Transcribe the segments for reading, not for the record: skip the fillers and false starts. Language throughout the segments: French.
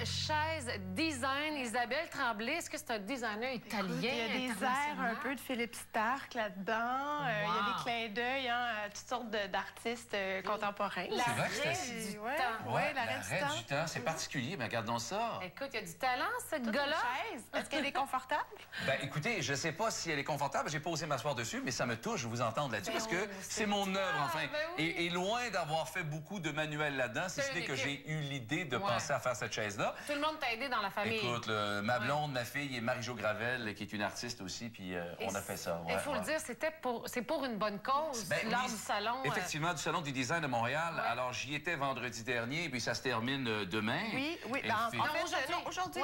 chaise design. Isabelle Tremblay, est-ce que c'est un designer italien? Écoute, il y a des airs un peu de Philippe Stark là-dedans. Il y a des clins d'œil à toutes sortes d'artistes contemporains. C'est vrai que c'est du temps. Oui, l'arrêt du temps. C'est particulier, mais regardons ça. Écoute, il y a du talent, cette gars-là. Est-ce qu'elle est confortable? Ben, écoutez, je ne sais pas si elle est confortable. J'ai pas osé m'asseoir dessus, mais ça me touche de vous entendre là-dessus parce que c'est mon œuvre, enfin. Et loin d'avoir fait beaucoup de manuels là-dedans, si ce n'est que j'ai eu l'idée de penser à faire cette chaise-là. Tout le monde t'a aidé dans la famille. Écoute, ma blonde, ma fille et Marie-Jo Gravel, qui est une artiste aussi, puis on a fait ça. Il faut le dire, c'est pour une bonne cause, lors du salon. Effectivement, du Salon du design de Montréal. Ouais. Alors, j'y étais vendredi dernier, puis ça se termine demain. Oui. En fait, aujourd'hui.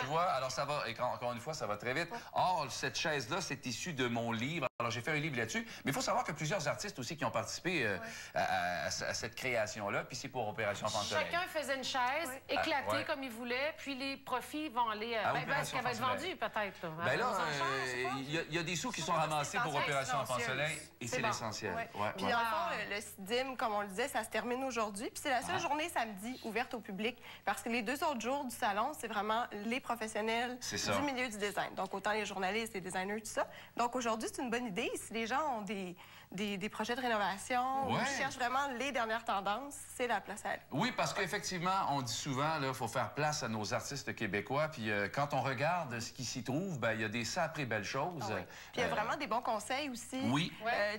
Tu vois, alors ça va, et encore une fois, ça va très vite. Or, cette chaise-là, c'est issu de mon livre. Alors, j'ai fait un livre là-dessus. Mais il faut savoir que plusieurs artistes aussi qui ont participé à cette création-là, puis c'est pour Opération Enfant Soleil. Chacun faisait une chaise éclatée comme il voulait, puis les profits vont aller... est-ce qu'elle va être vendue, peut-être? Ben là, il y a des sous qui sont ramassés pour Opération Enfant Soleil, et c'est l'essentiel. Puis, en fond, le SIDIM, comme on le disait, ça se termine aujourd'hui. Puis, c'est la seule journée samedi ouverte au public, parce que les 2 autres jours du salon, c'est vraiment les professionnels du milieu du design. Donc, autant les journalistes, les designers, tout ça. Donc, aujourd'hui, c'est une bonne idée. Si les gens ont des projets de rénovation ou cherchent vraiment les dernières tendances, c'est la place à aller. Oui, parce qu'effectivement, on dit souvent, il faut faire place à nos artistes québécois. Puis quand on regarde ce qui s'y trouve, ben, il y a des sacrées belles choses. Puis il y a vraiment des bons conseils aussi. Oui.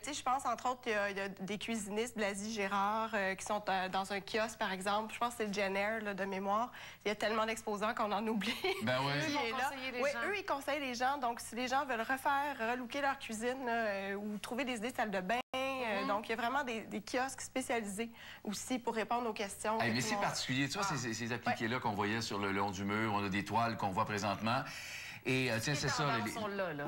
Tu sais, je pense, entre autres, il y a des cuisinistes, Blazy Gérard, qui sont dans un kiosque, par exemple. Je pense que c'est Jen Air, de mémoire. Il y a tellement d'exposants qu'on en oublie. Ben oui. Eux, ils conseillent les gens. Donc, si les gens veulent relooker leur cuisine ou trouver des idées de salle de bain, donc, il y a vraiment des kiosques spécialisés aussi pour répondre aux questions. Mais c'est particulier. Tu vois, ces appliqués-là qu'on voyait sur le long du mur, on a des toiles qu'on voit présentement. Et tiens, c'est ça.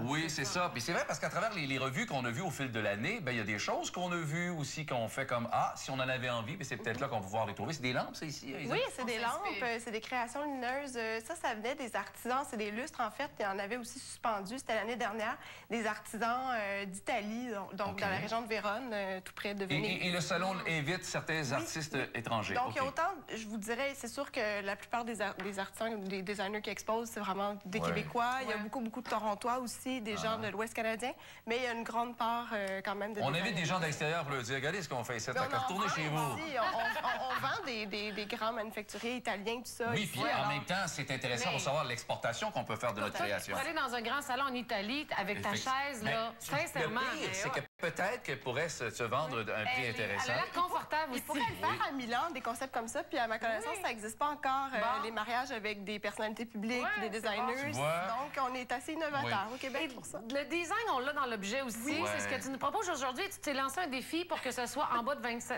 Oui, c'est ça. Puis c'est vrai parce qu'à travers les revues qu'on a vues au fil de l'année, ben il y a des choses qu'on a vues aussi qu'on fait comme si on en avait envie, mais c'est peut-être là qu'on va pouvoir les trouver. C'est des lampes, ça ici. Oui, c'est des lampes, c'est des créations lumineuses. Ça venait des artisans, c'est des lustres en fait. Il y en avait aussi suspendus. C'était l'année dernière des artisans d'Italie, donc dans la région de Vérone, tout près de Venise. Et le salon invite certains artistes étrangers. Donc il y a autant, je vous dirais, c'est sûr que la plupart des artisans, des designers qui exposent, c'est vraiment des Québécois. Il y a beaucoup de Torontois aussi, des gens de l'Ouest canadien, mais il y a une grande part quand même de... On invite des gens d'extérieur pour leur dire, regardez ce qu'on fait ici, retournez chez vous. On vend des grands manufacturiers italiens, tout ça. Oui, puis en même temps, c'est intéressant pour savoir l'exportation qu'on peut faire de notre création. Pour aller dans un grand salon en Italie avec ta chaise, là, sincèrement... Le pire, c'est que peut-être qu'elle pourrait se vendre à un prix intéressant. Elle a l'air confortable aussi. Il pourrait le faire à Milan, des concepts comme ça, puis à ma connaissance, ça n'existe pas encore, les mariages avec des personnalités publiques, des designers. Donc, on est assez innovateur au Québec pour ça. Le design, on l'a dans l'objet aussi. C'est ce que tu nous proposes aujourd'hui. Tu t'es lancé un défi pour que ce soit en bas de 25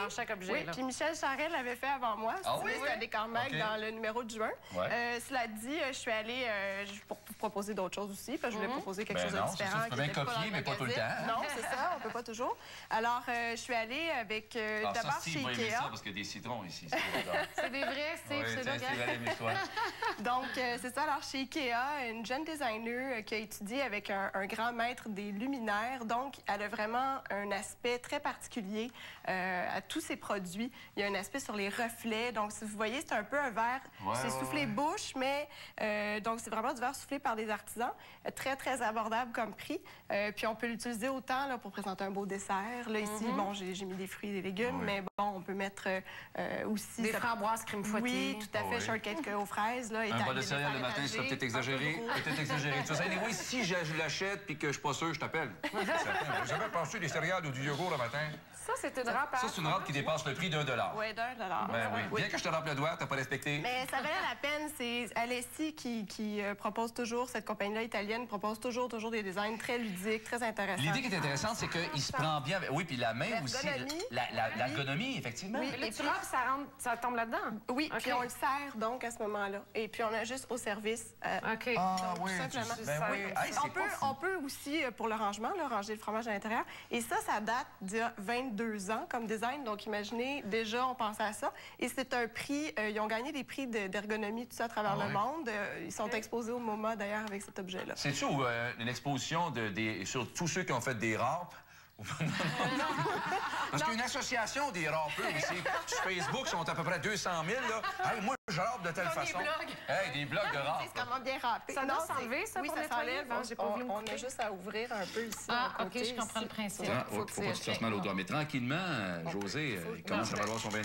chaque objet. Oui, puis Michel Charest l'avait fait avant moi. C'est un décor mag dans le numéro de juin. Cela dit, je suis allée pour proposer d'autres choses aussi, parce que je voulais proposer quelque chose de différent. Tu peux bien copier, mais pas tout le temps. Non, c'est ça, on peut pas toujours. Alors, je suis allée avec d'abord chez Ikea. Parce qu'il y a des citrons ici. C'est des vrais, c'est là. Donc, c'est ça. Alors, chez Ikea, une jeune designer qui a étudié avec un grand maître des luminaires. Donc, elle a vraiment un aspect très particulier à tous ses produits. Il y a un aspect sur les reflets. Donc, si vous voyez, c'est un peu un verre, c'est soufflé bouche, mais donc, c'est vraiment du verre soufflé par des artisans. Très, très abordable comme prix. Puis, on peut l'utiliser autant là, pour présenter un beau dessert. Là, ici, bon, j'ai mis des fruits et des légumes, mais bon, on peut mettre aussi... Des framboises crème fouettée. Oui, tout à fait. Shortcake aux fraises. Là, un bol de céréales le matin, c'est peut-être exagéré. Peut-être exagéré. Tu sais, anyway, si je l'achète puis que je suis pas sûr, je t'appelle. J'avais pensé des céréales ou du yogourt le matin. Ça, c'est une râpe. Ça, c'est une râpe qui dépasse le prix d'1 $. Oui, d'1 $. Ben oui. Bien que je te rampe le doigt, t'as pas respecté. Mais ça valait la peine. C'est Alessi qui propose toujours, cette compagnie-là italienne, propose toujours des designs très ludiques, très intéressants. L'idée qui est intéressante, c'est qu'il se prend bien... Oui, puis la main aussi. L'ergonomie, effectivement. Oui, et tu râpes, ça tombe là-dedans? Oui, puis on le sert donc à ce moment-là. Et puis on a juste au service. OK. Oui, simplement. On peut aussi, pour le rangement, ranger le fromage à l'intérieur. Et ça date d'il y a 22 ans comme design. Donc, imaginez, déjà, on pensait à ça. Et c'est un prix... ils ont gagné des prix d'ergonomie, tout ça, à travers le monde. Ils sont exposés au MoMA, d'ailleurs, avec cet objet-là. C'est-tu une exposition sur tous ceux qui ont fait des râpes? Parce qu'il y a une association des râpeux ici. Sur Facebook, ils sont à peu près 200 000. Là. Hey, moi, je rappe de telle façon. Des blocs de rap. C'est comment bien râper. Ça doit s'enlever, ça, pour nettoyer? On a juste à ouvrir un peu ici. Ah, OK, je comprends le principe. Faut pas que tu fasses mal aux doigts. Mais tranquillement, José, il commence à valoir son 26$.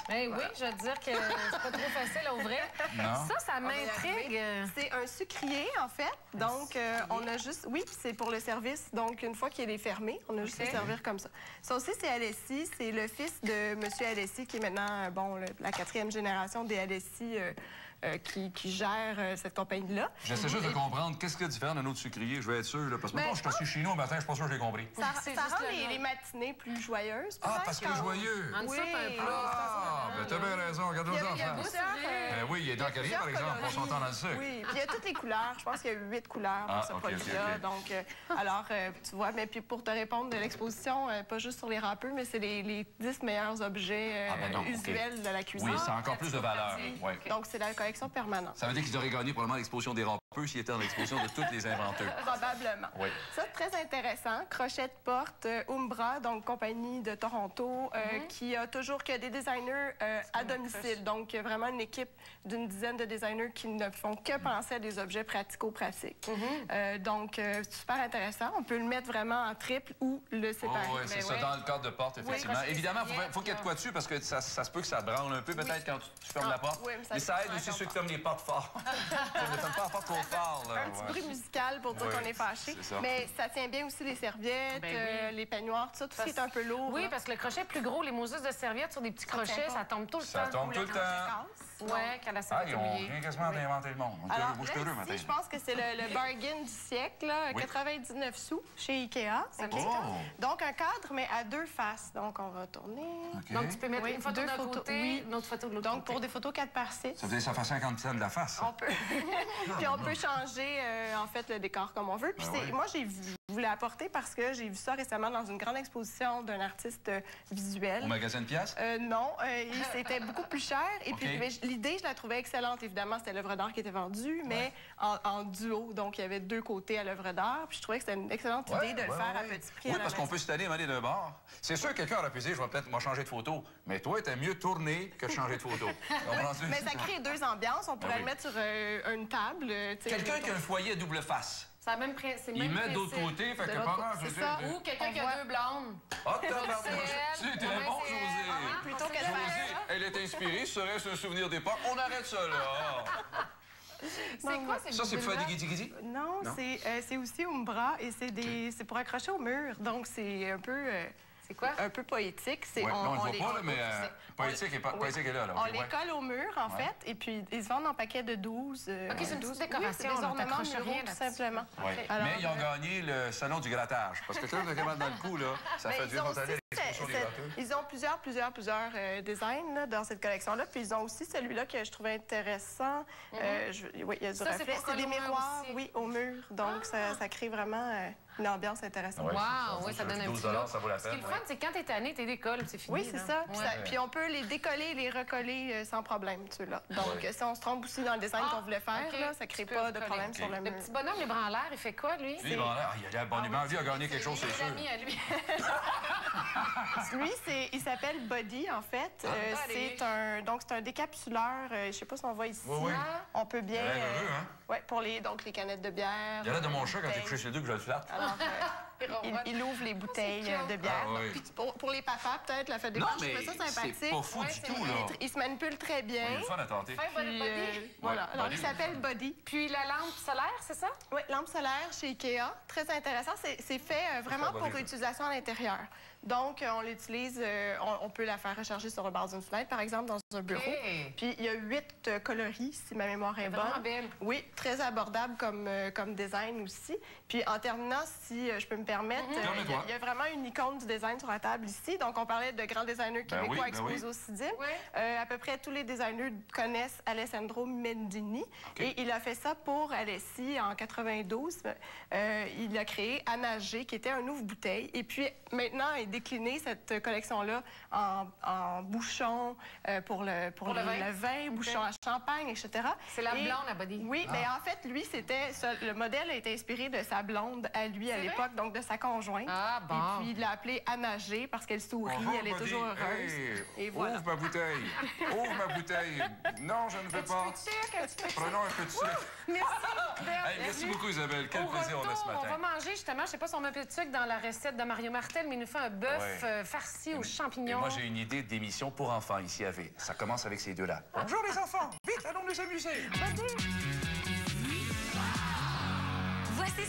Oui, je veux dire que c'est pas trop facile à ouvrir. Non. Ça m'intrigue. C'est un sucrier, en fait. Donc, on a juste... Oui, c'est pour le service. Donc, une fois qu'il est fermé, on a juste à servir comme ça. Ça aussi, c'est Alessi. C'est le fils de M. Alessi, qui est maintenant, la 4e génération des Alessi qui gère cette compagnie-là. J'essaie juste de comprendre qu'est-ce qu'il y a de différent d'un autre sucrier. Je vais être sûr, là, parce que maintenant, je suis assis chez nous un matin, je suis pas sûr que je l'ai compris. Ça rend les matinées plus joyeuses. Ah, parce que joyeux. Oui. T'as bien raison. Regarde-nous ça en face. Oui, il est dans la carrière, par exemple, pour s'entendre dans le sucre. Oui, puis il y a toutes les couleurs. Je pense qu'il y a 8 couleurs pour ce produit-là. Donc, alors, tu vois, mais puis pour te répondre de l'exposition, pas juste sur les râpeux, mais c'est les 10 meilleurs objets usuels de la cuisine. Oui, c'est encore plus de valeur. Donc, c'est la collection permanente. Ça veut dire qu'ils auraient gagné probablement l'exposition des râpeux s'ils étaient dans l'exposition de tous les inventeurs. Probablement. Oui. Ça, c'est très intéressant. Crochet de porte, Umbra, donc compagnie de Toronto, qui a toujours des designers à domicile. Donc, vraiment une équipe d'une dizaine de designers qui ne font que penser à des objets pratico-pratiques. Donc, super intéressant. On peut le mettre vraiment en triple ou le séparer. Oui, c'est ça, dans le cadre de porte, effectivement. Évidemment, il faut qu'il y ait de quoi dessus parce que ça se peut que ça branle un peu, peut-être, quand tu fermes la porte. Mais ça aide aussi ceux qui ferment les portes fort. Ça ne ferme pas la porte trop fort. Un petit bruit musical pour dire qu'on est fâché. Mais ça tient bien aussi les serviettes, les peignoirs, tout ça, tout ce qui est un peu lourd. Oui, parce que le crochet est plus gros. Les mousses de serviettes sur des petits crochets, ça tombe tout le temps. Ça tombe tout le temps. Oui, qu'à la ils ont quasiment inventé le monde. Alors, je pense que c'est le bargain du siècle, 99 sous chez Ikea. Donc, un cadre, mais à 2 faces. Donc, on va tourner. Donc, tu peux mettre une photo d'un côté, une autre photo de l'autre côté. Donc, pour des photos 4x6. Ça veut dire que ça fait 50% de la face. On peut. Puis, on peut changer, en fait, le décor comme on veut. Puis, moi, je voulais apporter parce que j'ai vu ça récemment dans une grande exposition d'un artiste visuel. Au magasin de pièces? Non, c'était beaucoup plus cher. Et puis, l'idée, je la trouvais excellente. Évidemment, c'était l'œuvre d'art qui était vendue, mais en duo. Donc, il y avait 2 côtés à l'œuvre d'art. Puis, je trouvais que c'était une excellente idée de le faire à petit prix. Oui, parce qu'on peut se tanner aller d'un bord. C'est sûr que quelqu'un aurait pu dire, je vais peut-être changer de photo. Mais toi, t'es mieux tourner que changer de photo. Mais ça crée 2 ambiances. On pourrait le mettre sur une table. Quelqu'un qui a un foyer à double face. Il met d'autre côté, fait que pendant... C'est ça. Ou quelqu'un qui a 2 blondes. Ah, c'est très bon, José. Plutôt que de José, elle est inspirée, serait-ce un souvenir d'époque? On arrête ça, là. C'est quoi, ça, c'est pour faire des guidi-guidi? Non, c'est aussi Umbra et c'est pour accrocher au mur. Donc, c'est un peu... C'est quoi? Un peu poétique. On ne le voit pas, là, mais poétique est là. On les colle au mur, en fait, et puis ils se vendent en paquets de 12. OK, c'est une petite décoration. Des ornements muraux, tout simplement. Mais ils ont gagné le salon du grattage. Parce que quand on est capable dans le coup, là, ça fait du Ils ont plusieurs designs dans cette collection-là. Puis ils ont aussi celui-là que je trouvais intéressant. Oui, il y a du reflet. C'est des miroirs, au mur. Donc, ça crée vraiment une ambiance intéressante. Wow, oui, ça donne un petit $12, ça vaut la peine. Ce qui est le fun, c'est quand t'es tanné, t'es décolles, c'est fini. Oui, c'est ça. Puis on peut les décoller et les recoller sans problème, ceux-là. Donc, si on se trompe aussi dans le design qu'on voulait faire, là, ça ne crée pas de problème sur le mur. Le petit bonhomme, les bras en l'air, il fait quoi, lui? Lui, il a la bonne humeur. Lui, il a gagné quelque chose, c'est sûr. Lui, il s'appelle Body, en fait. C'est un décapsuleur. Je ne sais pas si on voit ici. On peut bien... Oui, pour les canettes de bière. Il y a là de mon chat quand j'ai couché chez deux que je le flatte. Alors, il ouvre les bouteilles de bière. Puis pour les papas, peut-être, la fête des marches, je trouve ça sympathique. C'est pas fou du tout, là. Il se manipule très bien. Il est le fun à tenter. Voilà. Alors, il s'appelle Body. Puis la lampe solaire, c'est ça? Oui, lampe solaire chez Ikea. Très intéressant. C'est fait vraiment pour utilisation à l'intérieur. Donc, on l'utilise, on peut la faire recharger sur le bord d'une fenêtre, par exemple, dans un bureau. Puis, il y a 8 coloris, si ma mémoire est bonne. Vraiment belle. Oui, très abordable comme design aussi. Puis, en terminant, si je peux me permettre, il y a vraiment une icône du design sur la table ici. Donc, on parlait de grands designers québécois exposés au CIDIM. À peu près tous les designers connaissent Alessandro Mendini. Et il a fait ça pour Alessi en 92. Il a créé Anna G, qui était un ouvre-bouteille. Et puis, maintenant, il décliné cette collection-là en bouchons pour le vin, bouchons à champagne, etc. C'est la blonde, la body. Oui, mais en fait, lui, le modèle a été inspiré de sa blonde à lui à l'époque, donc de sa conjointe. Ah, bon. Et puis, il l'a appelée Anna G parce qu'elle sourit, elle est toujours heureuse. Hey, et voilà. Ouvre ma bouteille. Ouvre ma bouteille. Non, je ne veux pas. Prenons un peu de sucre. Merci. Hey, merci beaucoup, Isabelle. Quel plaisir on a ce matin. On va manger, justement, je sais pas si on met un peu de sucre dans la recette de Mario Martel, mais il nous fait un bœuf farci aux champignons. Et moi, j'ai une idée d'émission pour enfants ici à V. Ça commence avec ces deux-là. Bonjour les enfants, vite, allons nous amuser.